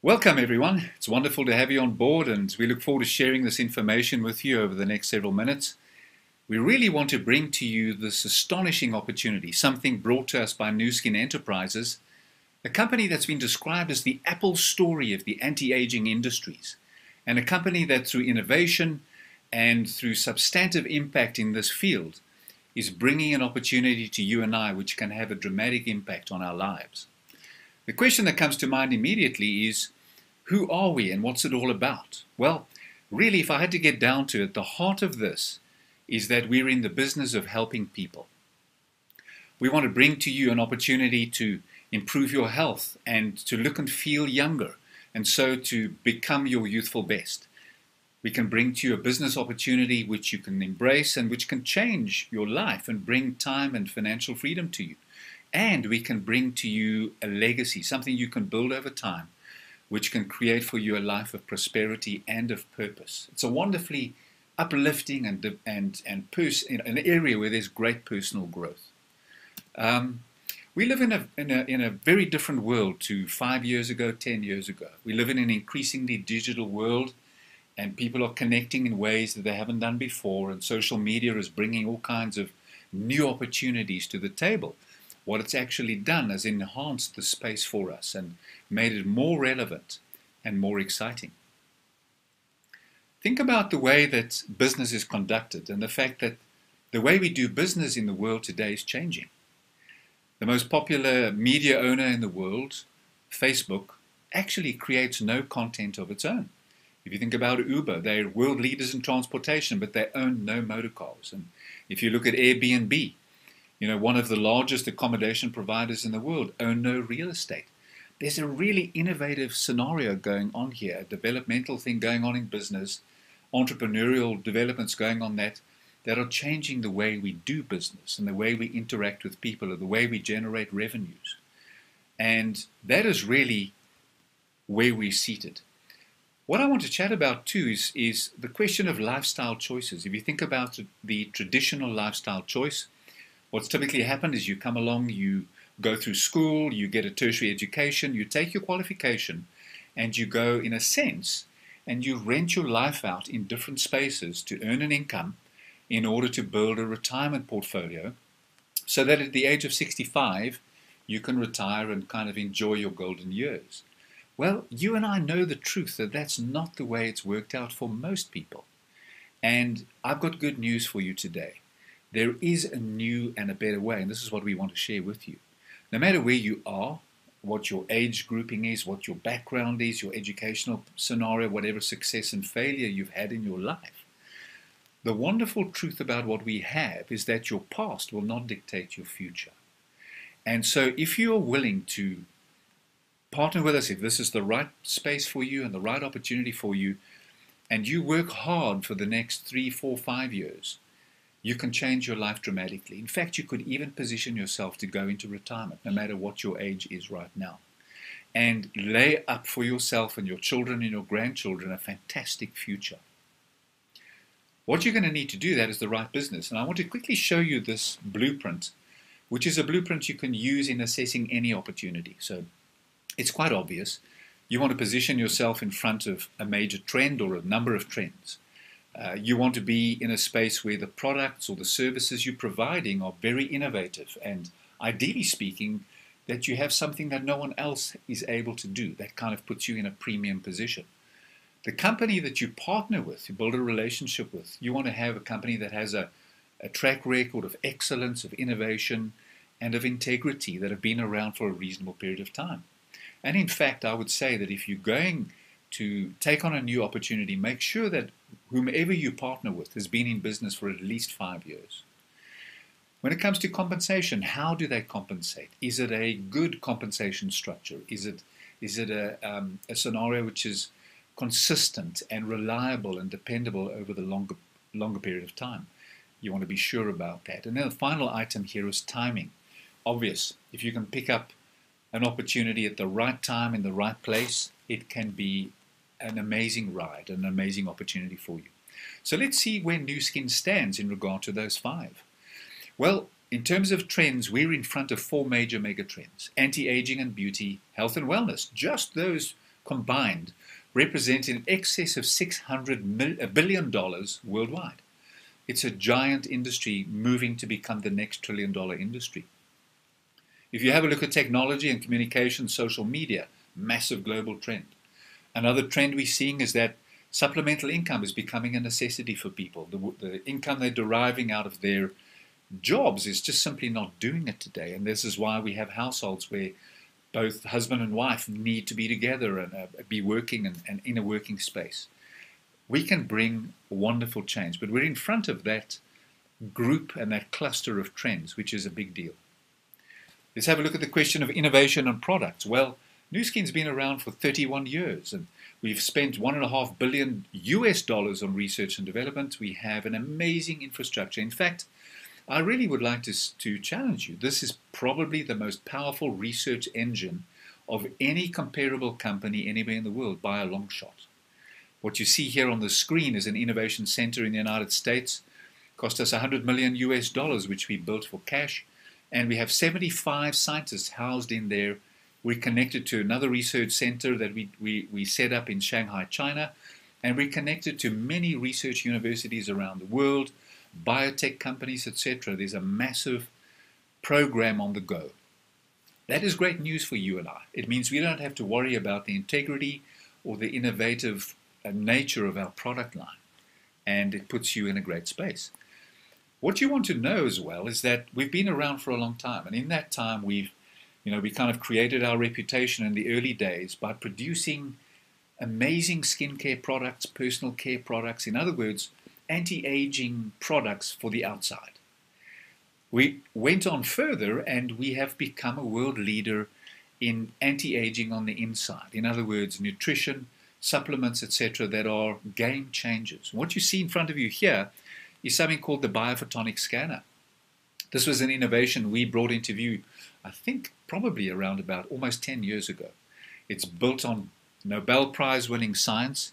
Welcome everyone. It's wonderful to have you on board and we look forward to sharing this information with you over the next several minutes. We really want to bring to you this astonishing opportunity, something brought to us by Nu Skin Enterprises, a company that's been described as the Apple story of the anti-aging industries, and a company that through innovation and through substantive impact in this field is bringing an opportunity to you and I which can have a dramatic impact on our lives. The question that comes to mind immediately is, who are we and what's it all about? Well, really, if I had to get down to it, the heart of this is that we're in the business of helping people. We want to bring to you an opportunity to improve your health and to look and feel younger, and so to become your youthful best. We can bring to you a business opportunity which you can embrace and which can change your life and bring time and financial freedom to you. And we can bring to you a legacy, something you can build over time, which can create for you a life of prosperity and of purpose. It's a wonderfully uplifting and an area where there's great personal growth. We live in a very different world to 5 years ago, 10 years ago. We live in an increasingly digital world, and people are connecting in ways that they haven't done before, and social media is bringing all kinds of new opportunities to the table. What it's actually done is enhanced the space for us and made it more relevant and more exciting. Think about the way that business is conducted and the fact that the way we do business in the world today is changing. The most popular media owner in the world, Facebook, actually creates no content of its own. If you think about Uber, they're world leaders in transportation, but they own no motor cars. And if you look at Airbnb, one of the largest accommodation providers in the world, own no real estate. There's a really innovative scenario going on here, a developmental thing going on in business, entrepreneurial developments going on that are changing the way we do business and the way we interact with people and the way we generate revenues. And that is really where we're seated. What I want to chat about too is the question of lifestyle choices. If you think about the traditional lifestyle choice, what's typically happened is you come along, you go through school, you get a tertiary education, you take your qualification, and you go, in a sense, and you rent your life out in different spaces to earn an income in order to build a retirement portfolio so that at the age of 65, you can retire and kind of enjoy your golden years. Well, you and I know the truth that that's not the way it's worked out for most people. And I've got good news for you today. There is a new and a better way, and this is what we want to share with you. No matter where you are, what your age grouping is, what your background is, your educational scenario, whatever success and failure you've had in your life, the wonderful truth about what we have is that your past will not dictate your future. And so if you are willing to partner with us, if this is the right space for you and the right opportunity for you, and you work hard for the next 3, 4, 5 years, you can change your life dramatically. In fact, you could even position yourself to go into retirement, no matter what your age is right now, and lay up for yourself and your children and your grandchildren a fantastic future. What you're going to need to do that is the right business. And I want to quickly show you this blueprint, which is a blueprint you can use in assessing any opportunity. So it's quite obvious. You want to position yourself in front of a major trend or a number of trends. You want to be in a space where the products or the services you're providing are very innovative and, ideally speaking, that you have something that no one else is able to do. That kind of puts you in a premium position. The company that you partner with, you build a relationship with, you want to have a company that has a track record of excellence, of innovation, and of integrity that have been around for a reasonable period of time. And in fact, I would say that if you're going to take on a new opportunity, make sure that whomever you partner with has been in business for at least 5 years. When it comes to compensation, how do they compensate? Is it a good compensation structure? Is it a scenario which is consistent and reliable and dependable over the longer period of time? You want to be sure about that. And then the final item here is timing. Obvious, if you can pick up an opportunity at the right time in the right place, it can be an amazing ride, an amazing opportunity for you. So let's see where Nu Skin stands in regard to those 5. Well, in terms of trends, we're in front of 4 major mega trends: anti-aging and beauty, health and wellness. Just those combined represent in excess of $600 billion worldwide. It's a giant industry moving to become the next trillion-dollar industry. If you have a look at technology and communication, social media, massive global trend. Another trend we're seeing is that supplemental income is becoming a necessity for people. The income they're deriving out of their jobs is just simply not doing it today. And this is why we have households where both husband and wife need to be together and be working and in a working space. We can bring wonderful change, but we're in front of that group and that cluster of trends, which is a big deal. Let's have a look at the question of innovation and products. Well, Nu Skin's been around for 31 years, and we've spent $1.5 billion on research and development. We have an amazing infrastructure. In fact, I really would like to challenge you. This is probably the most powerful research engine of any comparable company anywhere in the world by a long shot. What you see here on the screen is an innovation center in the United States. Cost us $100 million, which we built for cash. And we have 75 scientists housed in there. We're connected to another research center that we set up in Shanghai, China. And we're connected to many research universities around the world, biotech companies, etc. There's a massive program on the go. That is great news for you and I. It means we don't have to worry about the integrity or the innovative nature of our product line. And it puts you in a great space. What you want to know as well is that we've been around for a long time, and in that time we kind of created our reputation in the early days by producing amazing skincare products, personal care products, in other words, anti-aging products for the outside. We went on further and we have become a world leader in anti-aging on the inside. In other words, nutrition, supplements, etc. that are game changers. What you see in front of you here is something called the biophotonic scanner. This was an innovation we brought into view, I think probably around about almost 10 years ago. It's built on Nobel Prize winning science.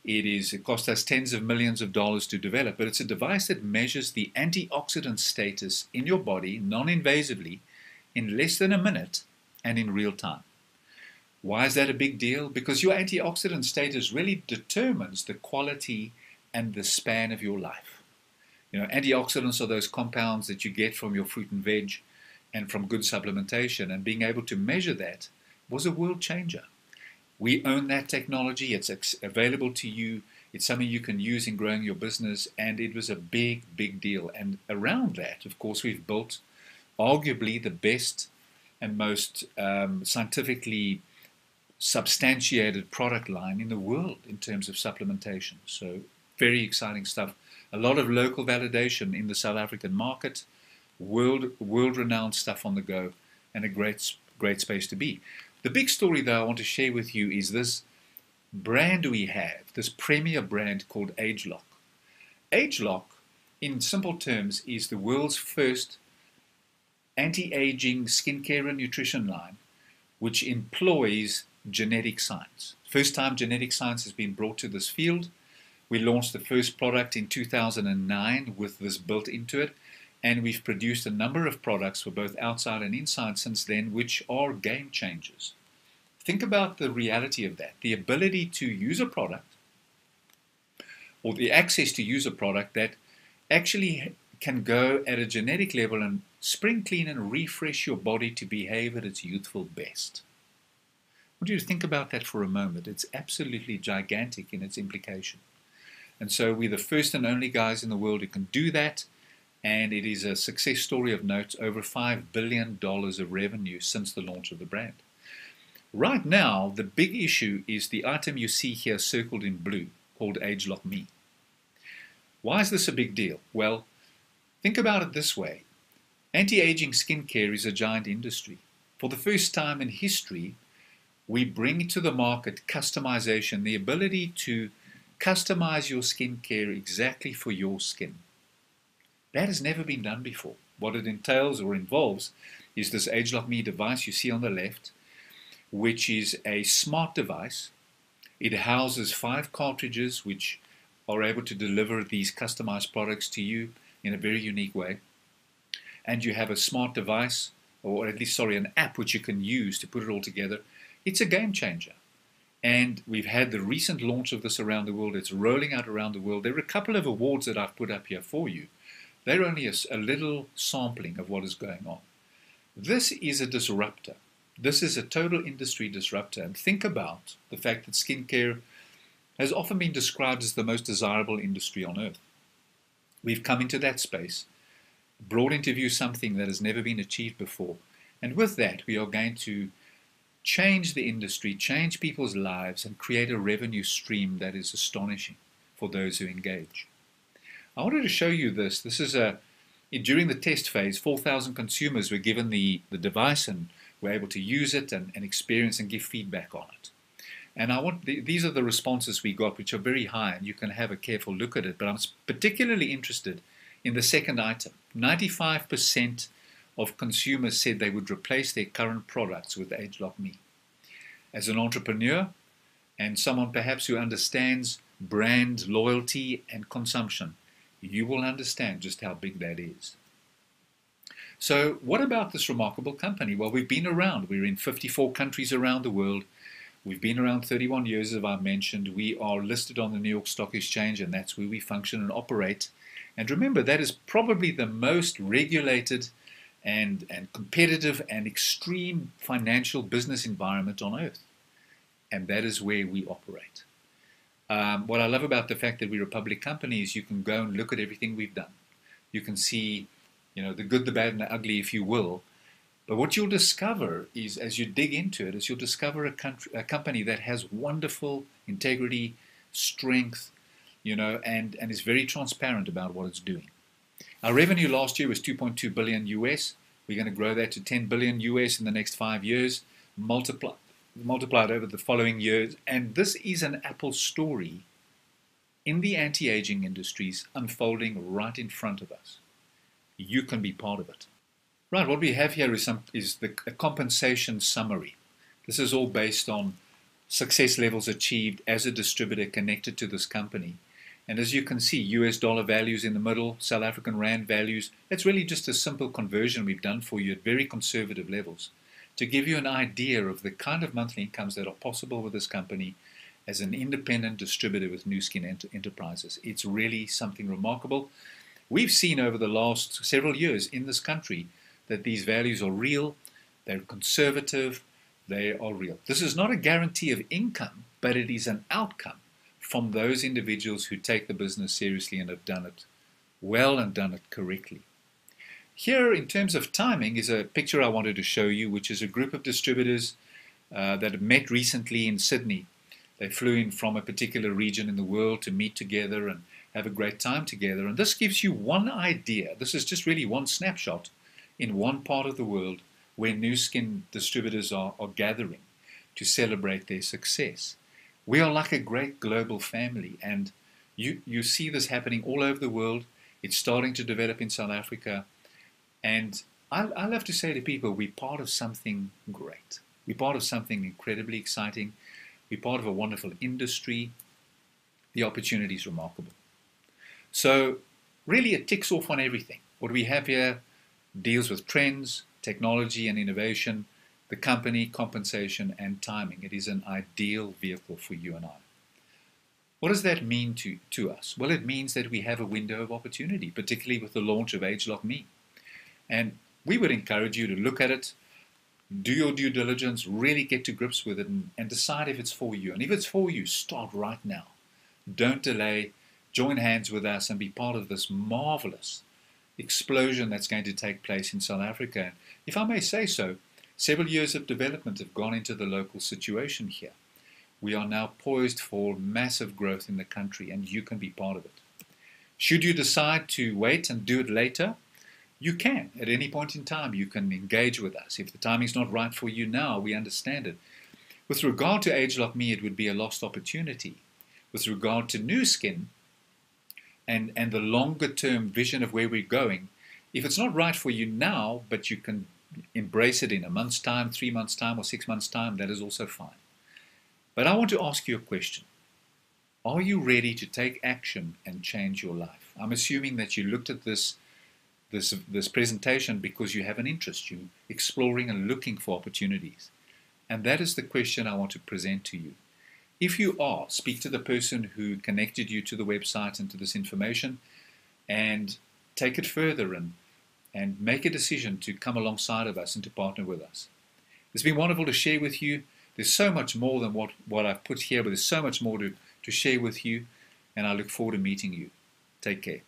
It cost us tens of millions of dollars to develop, but it's a device that measures the antioxidant status in your body non-invasively in less than a minute and in real time. Why is that a big deal? Because your antioxidant status really determines the quality and the span of your life. Antioxidants are those compounds that you get from your fruit and veg and from good supplementation, and being able to measure that was a world changer. We own that technology. It's available to you. It's something you can use in growing your business, and it was a big, big deal. And around that, of course, we've built arguably the best and most scientifically substantiated product line in the world in terms of supplementation. So very exciting stuff. A lot of local validation in the South African market, world-renowned stuff on the go, and a great space to be. The big story, though, I want to share with you is this brand we have, this premier brand called ageLOC. ageLOC, in simple terms, is the world's first anti-aging skincare and nutrition line which employs genetic science. First time genetic science has been brought to this field. We launched the first product in 2009 with this built into it, and we've produced a number of products for both outside and inside since then, which are game changers. Think about the reality of that, the ability to use a product, or the access to use a product that actually can go at a genetic level and spring clean and refresh your body to behave at its youthful best. I want you to think about that for a moment. It's absolutely gigantic in its implication. And so we're the first and only guys in the world who can do that, and it is a success story of note, over $5 billion of revenue since the launch of the brand. Right now, the big issue is the item you see here circled in blue, called ageLOC Me. Why is this a big deal? Well, think about it this way. Anti-aging skincare is a giant industry. For the first time in history, we bring to the market customization, the ability to customize your skincare exactly for your skin. That has never been done before. What it entails or involves is this ageLOC Me device you see on the left, which is a smart device. It houses 5 cartridges which are able to deliver these customized products to you in a very unique way. And you have a smart device, or at least, an app which you can use to put it all together. It's a game changer. And we've had the recent launch of this around the world. It's rolling out around the world. There are a couple of awards that I've put up here for you. They're only a little sampling of what is going on. This is a disruptor. This is a total industry disruptor. And think about the fact that skincare has often been described as the most desirable industry on earth. We've come into that space, brought into view something that has never been achieved before. And with that, we are going to change the industry, change people's lives, and create a revenue stream that is astonishing for those who engage. I wanted to show you this. This is during the test phase, 4,000 consumers were given the device and were able to use it and experience and give feedback on it. And these are the responses we got, which are very high, and you can have a careful look at it. But I'm particularly interested in the second item. 95% of consumers said they would replace their current products with ageLOC Me. As an entrepreneur and someone perhaps who understands brand loyalty and consumption, you will understand just how big that is. So what about this remarkable company? Well, we've been around. We're in 54 countries around the world. We've been around 31 years, as I've mentioned. We are listed on the New York Stock Exchange, and that's where we function and operate. And remember, that is probably the most regulated and competitive and extreme financial business environment on earth. And that is where we operate. What I love about the fact that we're a public company is you can go and look at everything we've done. You can see, the good, the bad, and the ugly, if you will. But what you'll discover is, as you dig into it, is you'll discover a company that has wonderful integrity, strength, and is very transparent about what it's doing. Our revenue last year was 2.2 billion US. We're going to grow that to 10 billion US in the next 5 years, multiplied over the following years. And this is an Apple story in the anti-aging industries unfolding right in front of us. You can be part of it. Right, what we have here is a compensation summary. This is all based on success levels achieved as a distributor connected to this company. And as you can see, US dollar values in the middle, South African rand values. It's really just a simple conversion we've done for you at very conservative levels to give you an idea of the kind of monthly incomes that are possible with this company as an independent distributor with Nu Skin Enterprises. It's really something remarkable. We've seen over the last several years in this country that these values are real, they're conservative, they are real. This is not a guarantee of income, but it is an outcome from those individuals who take the business seriously and have done it well and done it correctly. Here, in terms of timing, is a picture I wanted to show you, which is a group of distributors that have met recently in Sydney. They flew in from a particular region in the world to meet together and have a great time together. And this gives you one idea. This is just really one snapshot in one part of the world where Nu Skin distributors are gathering to celebrate their success. We are like a great global family, and you see this happening all over the world. It's starting to develop in South Africa, and I love to say to people, we're part of something great. We're part of something incredibly exciting. We're part of a wonderful industry. The opportunity is remarkable. So really it ticks off on everything. What we have here deals with trends, technology and innovation, the company, compensation, and timing. It is an ideal vehicle for you and I. What does that mean to us? Well, it means that we have a window of opportunity, particularly with the launch of ageLOC Me. And we would encourage you to look at it, do your due diligence, really get to grips with it, and decide if it's for you. And if it's for you, start right now. Don't delay. Join hands with us and be part of this marvelous explosion that's going to take place in South Africa. If I may say so, several years of development have gone into the local situation here. We are now poised for massive growth in the country, and you can be part of it. Should you decide to wait and do it later, you can. At any point in time, you can engage with us. If the timing's not right for you now, we understand it. With regard to ageLOC Me, it would be a lost opportunity. With regard to Nu Skin and the longer-term vision of where we're going, if it's not right for you now, but you can embrace it in a month's time, 3 months' time, or 6 months' time, that is also fine. But I want to ask you a question. Are you ready to take action and change your life? I'm assuming that you looked at this presentation because you have an interest, you're exploring and looking for opportunities. And that is the question I want to present to you. If you are, speak to the person who connected you to the website and to this information, and take it further and make a decision to come alongside of us and to partner with us. It's been wonderful to share with you. There's so much more than what I've put here, but there's so much more to share with you, and I look forward to meeting you. Take care.